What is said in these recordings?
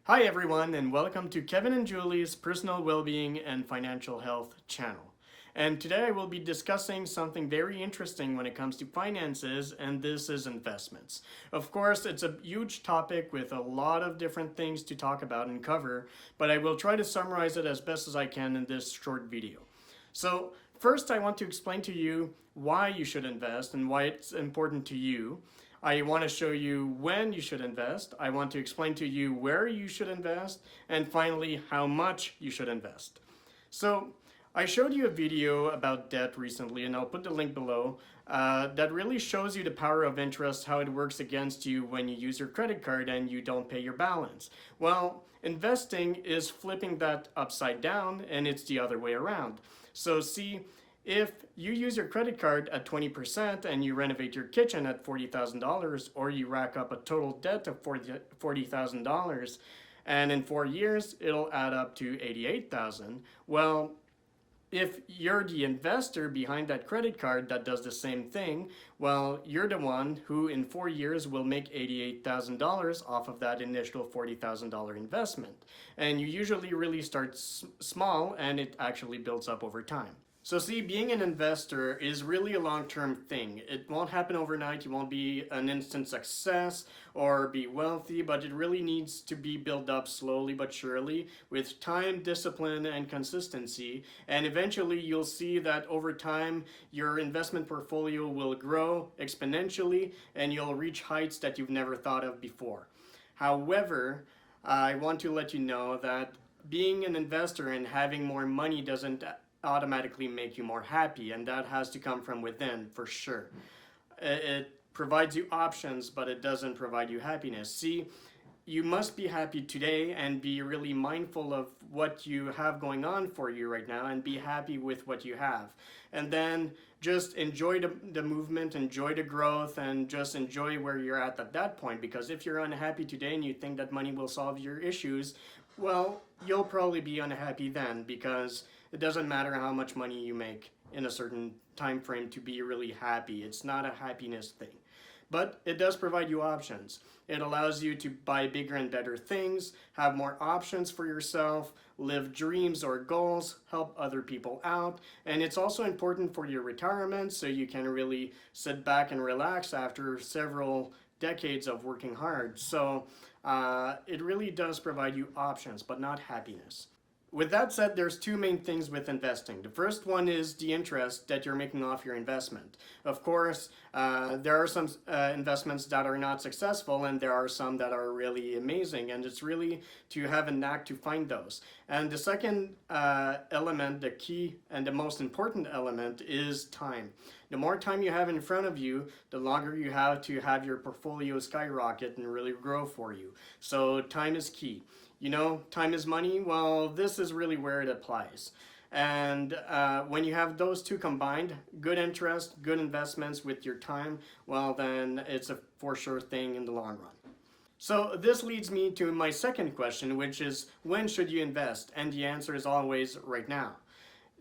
Hi everyone, and welcome to Kevin and Julie's Personal Wellbeing and Financial Health channel. And today I will be discussing something very interesting when it comes to finances, and this is investments. Of course, it's a huge topic with a lot of different things to talk about and cover, but I will try to summarize it as best as I can in this short video. So, first, I want to explain to you why you should invest and why it's important to you. I want to show you when you should invest. I want to explain to you where you should invest. And finally, how much you should invest. So, I showed you a video about debt recently, and I'll put the link below, that really shows you the power of interest, how it works against you when you use your credit card and you don't pay your balance. Well, investing is flipping that upside down, and it's the other way around. So see, if you use your credit card at 20% and you renovate your kitchen at $40,000, or you rack up a total debt of $40,000, and in 4 years it'll add up to $88,000. Well, if you're the investor behind that credit card that does the same thing, well, you're the one who in 4 years will make $88,000 off of that initial $40,000 investment. And you usually really start small, and it actually builds up over time. So see, being an investor is really a long-term thing. It won't happen overnight. You won't be an instant success or be wealthy, but it really needs to be built up slowly but surely with time, discipline, and consistency. And eventually you'll see that over time, your investment portfolio will grow exponentially and you'll reach heights that you've never thought of before. However, I want to let you know that being an investor and having more money doesn't automatically make you more happy, and that has to come from within for sure. It provides you options, but it doesn't provide you happiness. See, you must be happy today and be really mindful of what you have going on for you right now and be happy with what you have. And then just enjoy the movement, enjoy the growth, and just enjoy where you're at that point. Because if you're unhappy today and you think that money will solve your issues, well, you'll probably be unhappy then, because it doesn't matter how much money you make in a certain time frame to be really happy. It's not a happiness thing. But it does provide you options. It allows you to buy bigger and better things, have more options for yourself, live dreams or goals, help other people out. And it's also important for your retirement, so you can really sit back and relax after several decades of working hard. So it really does provide you options, but not happiness. With that said, there's two main things with investing. The first one is the interest that you're making off your investment. Of course, there are some investments that are not successful, and there are some that are really amazing, and it's really to have a knack to find those. And the second element, the key and the most important element, is time. The more time you have in front of you, the longer you have to have your portfolio skyrocket and really grow for you. So time is key. You know, time is money. Well, this is really where it applies. And when you have those two combined, good interest, good investments with your time, well, then it's a for sure thing in the long run. So this leads me to my second question, which is, when should you invest? And the answer is always right now.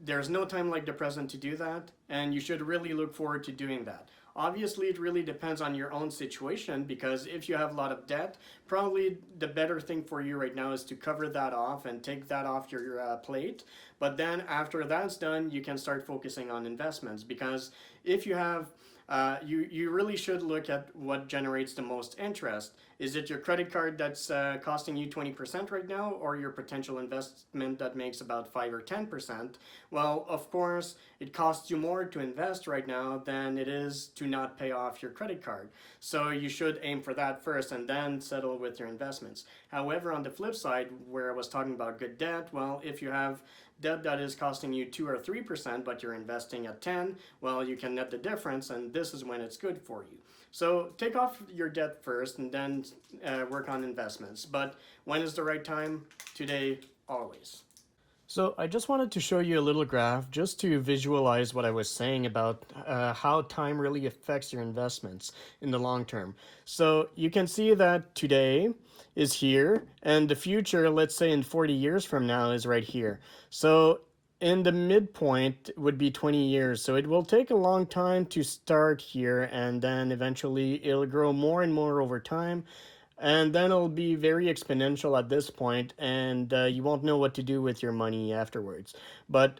There's no time like the present to do that, and you should really look forward to doing that. Obviously, it really depends on your own situation, because if you have a lot of debt, probably the better thing for you right now is to cover that off and take that off your plate. But then after that's done, you can start focusing on investments, because if you have you really should look at what generates the most interest. Is it your credit card that's costing you 20% right now, or your potential investment that makes about 5 or 10%? Well, of course, it costs you more to invest right now than it is to not pay off your credit card. So you should aim for that first and then settle with your investments. However, on the flip side, where I was talking about good debt, well, if you have debt that is costing you 2 or 3%, but you're investing at 10, well, you can net the difference, and this is when it's good for you. So take off your debt first and then work on investments. But when is the right time? Today, always. So I just wanted to show you a little graph just to visualize what I was saying about how time really affects your investments in the long term. So you can see that today is here, and the future, let's say in 40 years from now, is right here. So in the midpoint would be 20 years. So it will take a long time to start here, and then eventually it'll grow more and more over time. and then it'll be very exponential at this point, and you won't know what to do with your money afterwards. But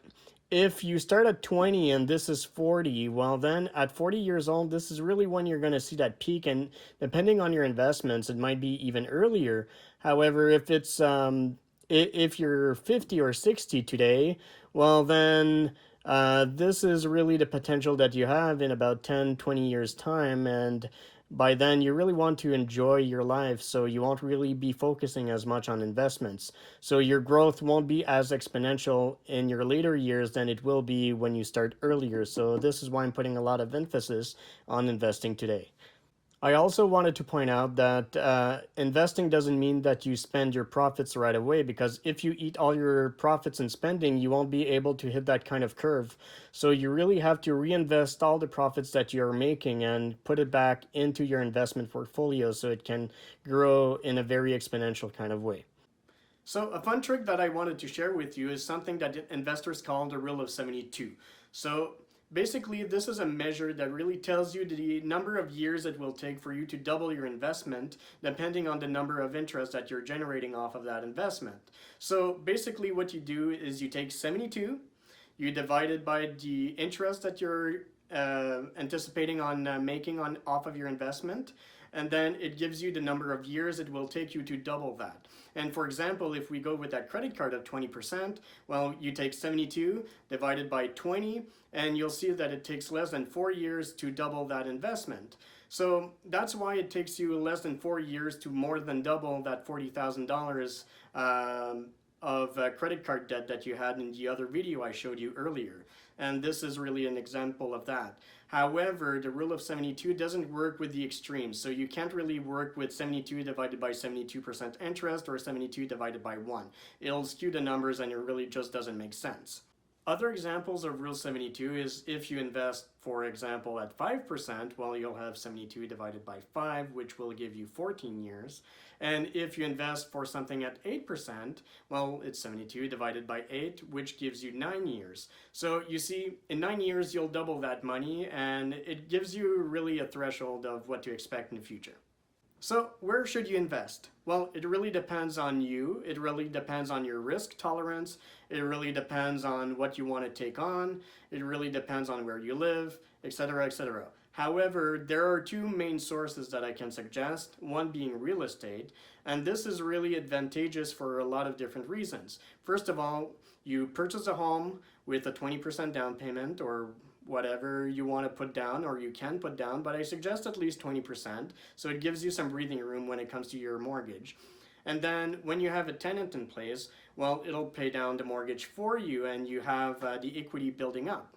if you start at 20 and this is 40, well, then at 40 years old, this is really when you're going to see that peak. And depending on your investments, it might be even earlier. However, if you're 50 or 60 today, well, then this is really the potential that you have in about 10, 20 years' time. And by then, you really want to enjoy your life, so you won't really be focusing as much on investments. So your growth won't be as exponential in your later years than it will be when you start earlier. So this is why I'm putting a lot of emphasis on investing today. I also wanted to point out that investing doesn't mean that you spend your profits right away, because if you eat all your profits in spending, you won't be able to hit that kind of curve. So you really have to reinvest all the profits that you're making and put it back into your investment portfolio so it can grow in a very exponential kind of way. So a fun trick that I wanted to share with you is something that investors call the rule of 72. So basically, this is a measure that really tells you the number of years it will take for you to double your investment, depending on the number of interest that you're generating off of that investment. So basically what you do is you take 72, you divide it by the interest that you're anticipating on making on off of your investment, and then it gives you the number of years it will take you to double that. And for example, if we go with that credit card of 20%, well, you take 72 divided by 20, and you'll see that it takes less than 4 years to double that investment. So that's why it takes you less than 4 years to more than double that $40,000 of credit card debt that you had in the other video I showed you earlier. And this is really an example of that. However, the rule of 72 doesn't work with the extremes. So you can't really work with 72 divided by 72% interest or 72 divided by 1. It'll skew the numbers and it really just doesn't make sense. Other examples of Rule 72 is if you invest, for example, at 5%, well, you'll have 72 divided by 5, which will give you 14 years. And if you invest for something at 8%, well, it's 72 divided by 8, which gives you 9 years. So you see, in 9 years, you'll double that money, and it gives you really a threshold of what to expect in the future. So where should you invest? Well, it really depends on you. It really depends on your risk tolerance. It really depends on what you want to take on. It really depends on where you live, etc., etc. However, there are two main sources that I can suggest, one being real estate, and this is really advantageous for a lot of different reasons. First of all, you purchase a home with a 20% down payment, or whatever you want to put down, or you can put down, but I suggest at least 20%, so it gives you some breathing room when it comes to your mortgage. And then when you have a tenant in place, well, it'll pay down the mortgage for you, and you have the equity building up.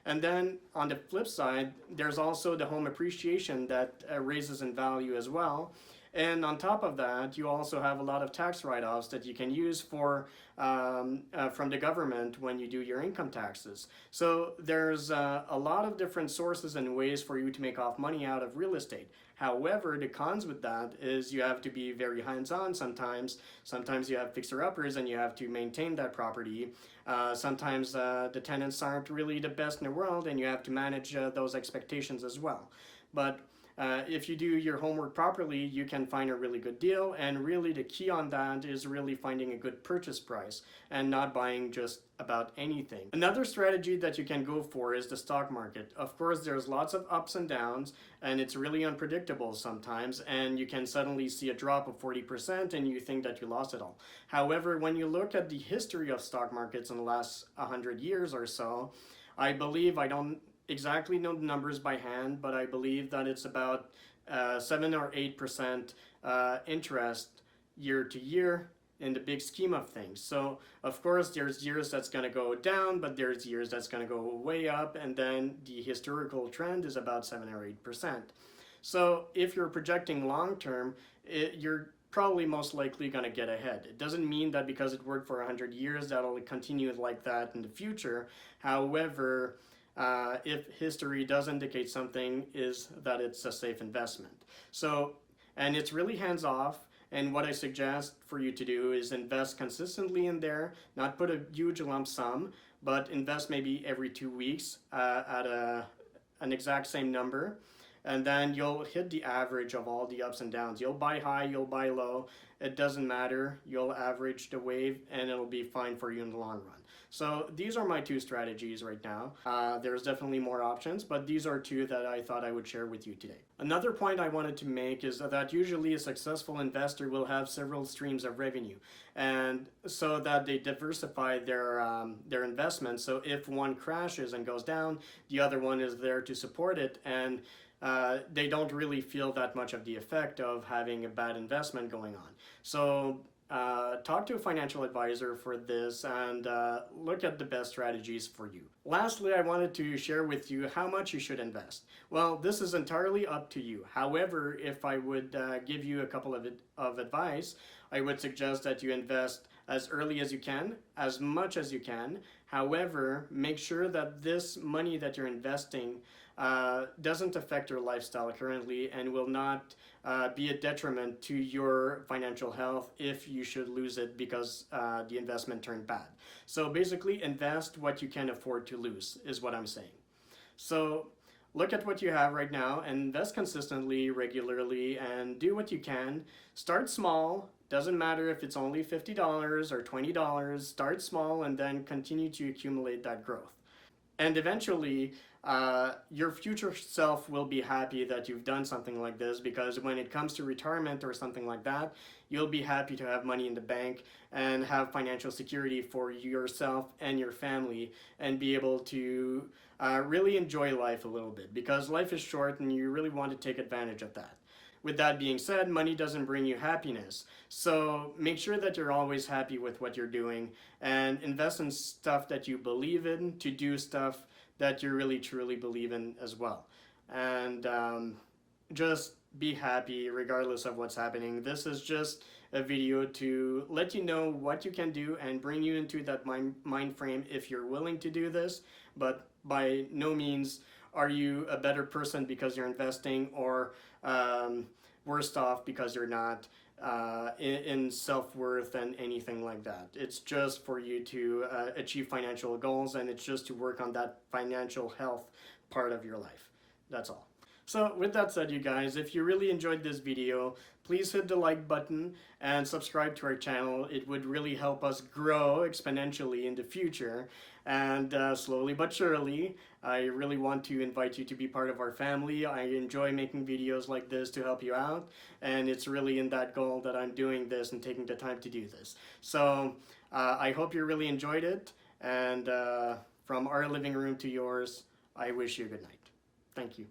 And then on the flip side, there's also the home appreciation that raises in value as well. And on top of that, you also have a lot of tax write-offs that you can use from the government when you do your income taxes. So there's a lot of different sources and ways for you to make off money out of real estate. However, the cons with that is you have to be very hands-on sometimes. Sometimes you have fixer-uppers and you have to maintain that property. Sometimes the tenants aren't really the best in the world, and you have to manage those expectations as well. But if you do your homework properly, you can find a really good deal, and really the key on that is really finding a good purchase price and not buying just about anything. Another strategy that you can go for is the stock market. Of course, there's lots of ups and downs, and it's really unpredictable sometimes, and you can suddenly see a drop of 40% and you think that you lost it all. However, when you look at the history of stock markets in the last 100 years or so, I don't exactly know the numbers by hand, but I believe that it's about 7 or 8% interest year to year in the big scheme of things. So of course there's years that's going to go down, but there's years that's going to go way up, and then the historical trend is about 7 or 8%. So if you're projecting long term, you're probably most likely going to get ahead. It doesn't mean that because it worked for 100 years that'll continue like that in the future. However, if history does indicate something, is that it's a safe investment. So, and it's really hands-off, and what I suggest for you to do is invest consistently in there, not put a huge lump sum, but invest maybe every 2 weeks at an exact same number. and then you'll hit the average of all the ups and downs. You'll buy high, you'll buy low, it doesn't matter. You'll average the wave and it'll be fine for you in the long run. So these are my two strategies right now. There's definitely more options, but these are two that I thought I would share with you today. Another point I wanted to make is that usually a successful investor will have several streams of revenue, and so that they diversify their investments. So if one crashes and goes down, the other one is there to support it, and they don't really feel that much of the effect of having a bad investment going on. So talk to a financial advisor for this and look at the best strategies for you. Lastly, I wanted to share with you how much you should invest. Well, this is entirely up to you. However, if I would give you a couple of advice, I would suggest that you invest as early as you can, as much as you can. However, make sure that this money that you're investing doesn't affect your lifestyle currently and will not be a detriment to your financial health if you should lose it because the investment turned bad. So basically, invest what you can afford to lose is what I'm saying. So look at what you have right now and invest consistently, regularly, and do what you can. Start small. Doesn't matter if it's only $50 or $20. Start small and then continue to accumulate that growth. And eventually, your future self will be happy that you've done something like this, because when it comes to retirement or something like that, you'll be happy to have money in the bank and have financial security for yourself and your family and be able to really enjoy life a little bit, because life is short and you really want to take advantage of that. With that being said, money doesn't bring you happiness. So make sure that you're always happy with what you're doing and invest in stuff that you believe in, to do stuff that you really truly believe in as well. And just be happy regardless of what's happening. This is just a video to let you know what you can do and bring you into that mind frame if you're willing to do this. But by no means are you a better person because you're investing, or worse off because you're not, in self-worth and anything like that. It's just for you to achieve financial goals, and it's just to work on that financial health part of your life. That's all. So with that said, you guys, if you really enjoyed this video, please hit the like button and subscribe to our channel. It would really help us grow exponentially in the future. And slowly but surely, I really want to invite you to be part of our family. I enjoy making videos like this to help you out. And it's really in that goal that I'm doing this and taking the time to do this. So I hope you really enjoyed it. And from our living room to yours, I wish you a good night. Thank you.